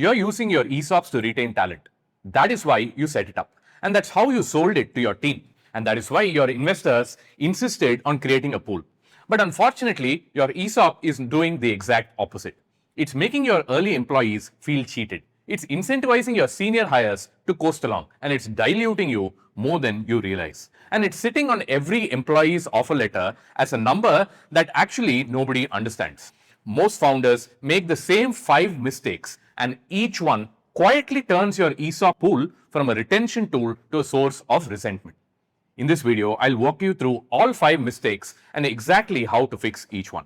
You're using your ESOPs to retain talent. That is why you set it up. And that's how you sold it to your team. And that is why your investors insisted on creating a pool. But unfortunately, your ESOP is doing the exact opposite. It's making your early employees feel cheated. It's incentivizing your senior hires to coast along, and it's diluting you more than you realize. And it's sitting on every employee's offer letter as a number that actually nobody understands. Most founders make the same 5 mistakes, and each one quietly turns your ESOP pool from a retention tool to a source of resentment. In this video, I'll walk you through all 5 mistakes and exactly how to fix each one.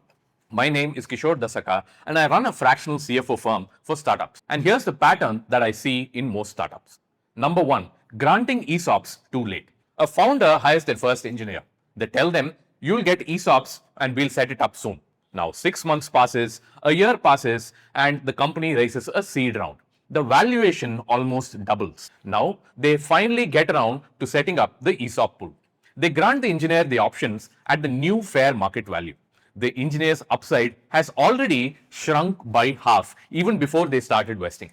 My name is Kishore Dasaka, and I run a fractional CFO firm for startups. And here's the pattern that I see in most startups. Number 1, granting ESOPs too late. A founder hires their first engineer. They tell them, you'll get ESOPs and we'll set it up soon. Now 6 months passes, a year passes, and the company raises a seed round. The valuation almost doubles. Now they finally get around to setting up the ESOP pool. They grant the engineer the options at the new fair market value. The engineer's upside has already shrunk by half even before they started vesting.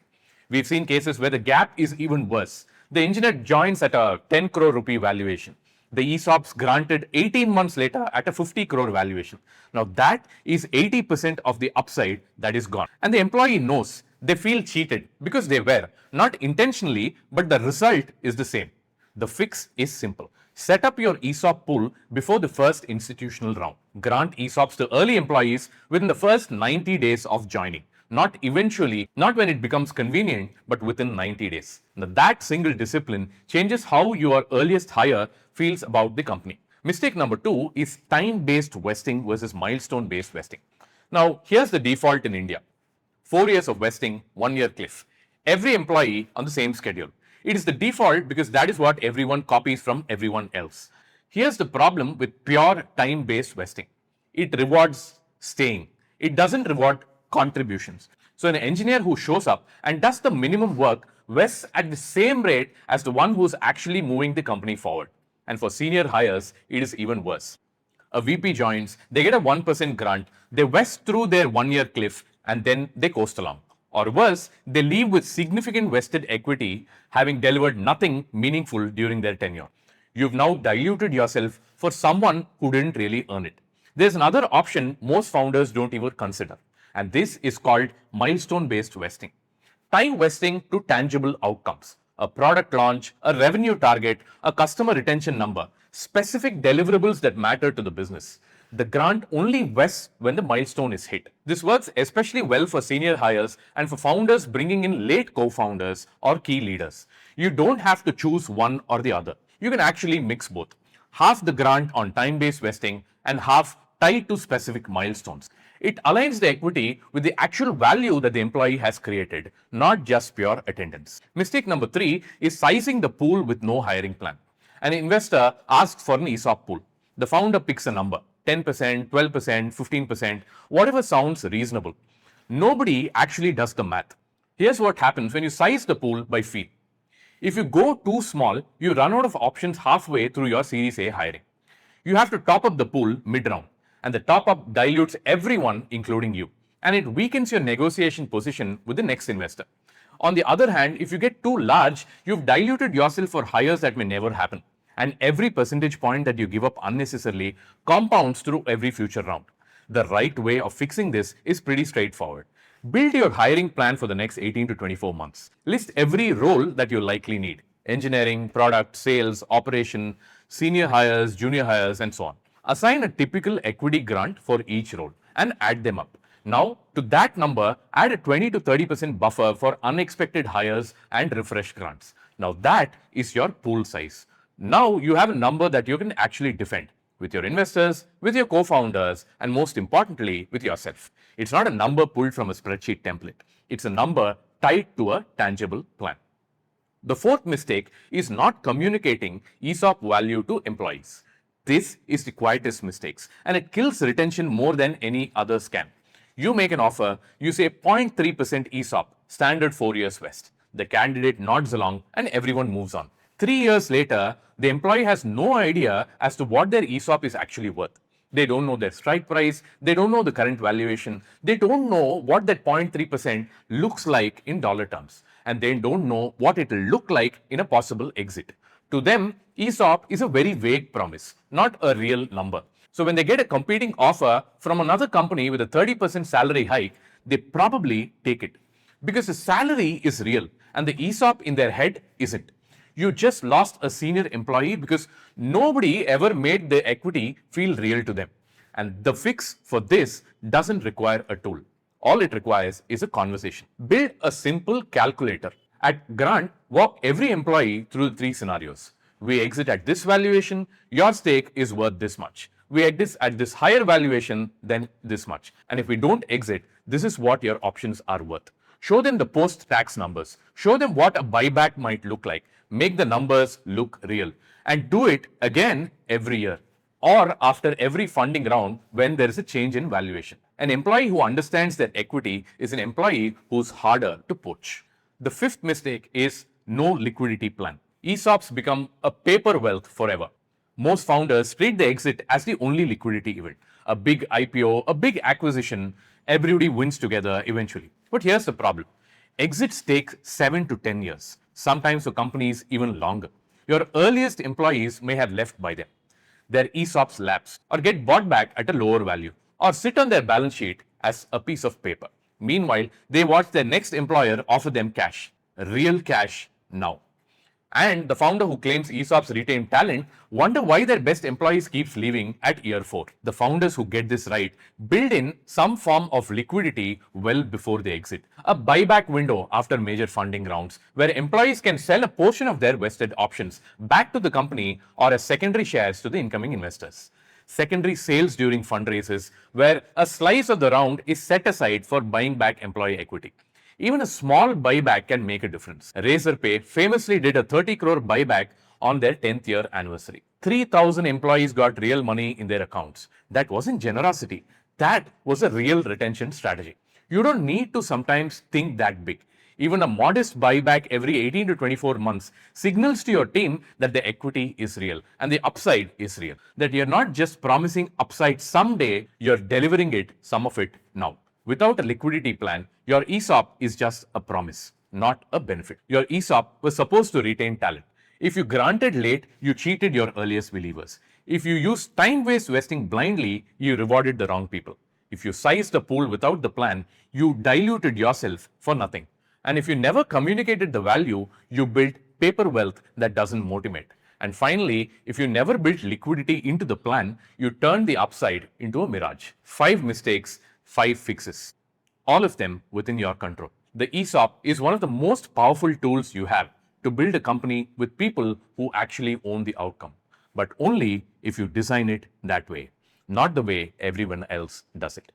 We've seen cases where the gap is even worse. The engineer joins at a 10 crore rupee valuation. The ESOPs granted 18 months later at a 50 crore valuation. Now that is 80% of the upside that is gone. And the employee knows they feel cheated because they were, not intentionally, but the result is the same. The fix is simple. Set up your ESOP pool before the first institutional round. Grant ESOPs to early employees within the first 90 days of joining. Not eventually, not when it becomes convenient, but within 90 days. Now, that single discipline changes how your earliest hire feels about the company. Mistake number 2 is time-based vesting versus milestone-based vesting. Now, here's the default in India. 4 years of vesting, 1 year cliff. Every employee on the same schedule. It is the default because that is what everyone copies from everyone else. Here's the problem with pure time-based vesting. It rewards staying. It doesn't reward contributions. So an engineer who shows up and does the minimum work vests at the same rate as the one who's actually moving the company forward. And for senior hires, it is even worse. A VP joins, they get a 1% grant, they vest through their 1 year cliff, and then they coast along. Or worse, they leave with significant vested equity, having delivered nothing meaningful during their tenure. You've now diluted yourself for someone who didn't really earn it. There's another option most founders don't even consider, and this is called milestone-based vesting. Time vesting to tangible outcomes. A product launch, a revenue target, a customer retention number, specific deliverables that matter to the business. The grant only vests when the milestone is hit. This works especially well for senior hires and for founders bringing in late co-founders or key leaders. You don't have to choose one or the other. You can actually mix both. Half the grant on time-based vesting and half tied to specific milestones. It aligns the equity with the actual value that the employee has created, not just pure attendance. Mistake number 3 is sizing the pool with no hiring plan. An investor asks for an ESOP pool. The founder picks a number. 10%, 12%, 15%, whatever sounds reasonable. Nobody actually does the math. Here's what happens when you size the pool by fee. If you go too small, you run out of options halfway through your Series A hiring. You have to top up the pool mid-round, and the top-up dilutes everyone, including you, and it weakens your negotiation position with the next investor. On the other hand, if you get too large, you've diluted yourself for hires that may never happen. And every percentage point that you give up unnecessarily compounds through every future round. The right way of fixing this is pretty straightforward. Build your hiring plan for the next 18 to 24 months. List every role that you likely need. Engineering, product, sales, operation, senior hires, junior hires, and so on. Assign a typical equity grant for each role and add them up. Now, to that number, add a 20 to 30% buffer for unexpected hires and refresh grants. Now that is your pool size. Now you have a number that you can actually defend with your investors, with your co-founders, and most importantly, with yourself. It's not a number pulled from a spreadsheet template. It's a number tied to a tangible plan. The 4th mistake is not communicating ESOP value to employees. This is the quietest mistakes, and it kills retention more than any other scam. You make an offer, you say 0.3% ESOP, standard 4 years vest. The candidate nods along and everyone moves on. 3 years later, the employee has no idea as to what their ESOP is actually worth. They don't know their strike price. They don't know the current valuation. They don't know what that 0.3% looks like in dollar terms. And they don't know what it will look like in a possible exit. To them, ESOP is a very vague promise, not a real number. So when they get a competing offer from another company with a 30% salary hike, they probably take it. Because the salary is real and the ESOP in their head isn't. You just lost a senior employee because nobody ever made the equity feel real to them. And the fix for this doesn't require a tool. All it requires is a conversation. Build a simple calculator. At Grant, walk every employee through the 3 scenarios. We exit at this valuation, your stake is worth this much. We exit at this higher valuation than this much. And if we don't exit, this is what your options are worth. Show them the post-tax numbers. Show them what a buyback might look like. Make the numbers look real. And do it again every year or after every funding round when there is a change in valuation. An employee who understands their equity is an employee who's harder to poach. The 5th mistake is no liquidity plan. ESOPs become a paper wealth forever. Most founders treat the exit as the only liquidity event. A big IPO, a big acquisition, everybody wins together eventually. But here's the problem. Exits take 7 to 10 years, sometimes for companies even longer. Your earliest employees may have left by then. Their ESOPs lapse or get bought back at a lower value or sit on their balance sheet as a piece of paper. Meanwhile, they watch their next employer offer them cash, real cash now. And the founder who claims ESOPs retain talent wonder why their best employees keeps leaving at year 4. The founders who get this right build in some form of liquidity well before they exit. A buyback window after major funding rounds where employees can sell a portion of their vested options back to the company or as secondary shares to the incoming investors. Secondary sales during fundraisers where a slice of the round is set aside for buying back employee equity. Even a small buyback can make a difference. Razorpay famously did a 30 crore buyback on their 10th year anniversary. 3,000 employees got real money in their accounts. That wasn't generosity. That was a real retention strategy. You don't need to sometimes think that big. Even a modest buyback every 18 to 24 months signals to your team that the equity is real and the upside is real. That you're not just promising upside someday, you're delivering it, some of it now. Without a liquidity plan, your ESOP is just a promise, not a benefit. Your ESOP was supposed to retain talent. If you granted late, you cheated your earliest believers. If you used time-based vesting blindly, you rewarded the wrong people. If you sized the pool without the plan, you diluted yourself for nothing. And if you never communicated the value, you built paper wealth that doesn't motivate. And finally, if you never built liquidity into the plan, you turned the upside into a mirage. 5 mistakes, 5 fixes, all of them within your control. The ESOP is one of the most powerful tools you have to build a company with people who actually own the outcome, but only if you design it that way, not the way everyone else does it.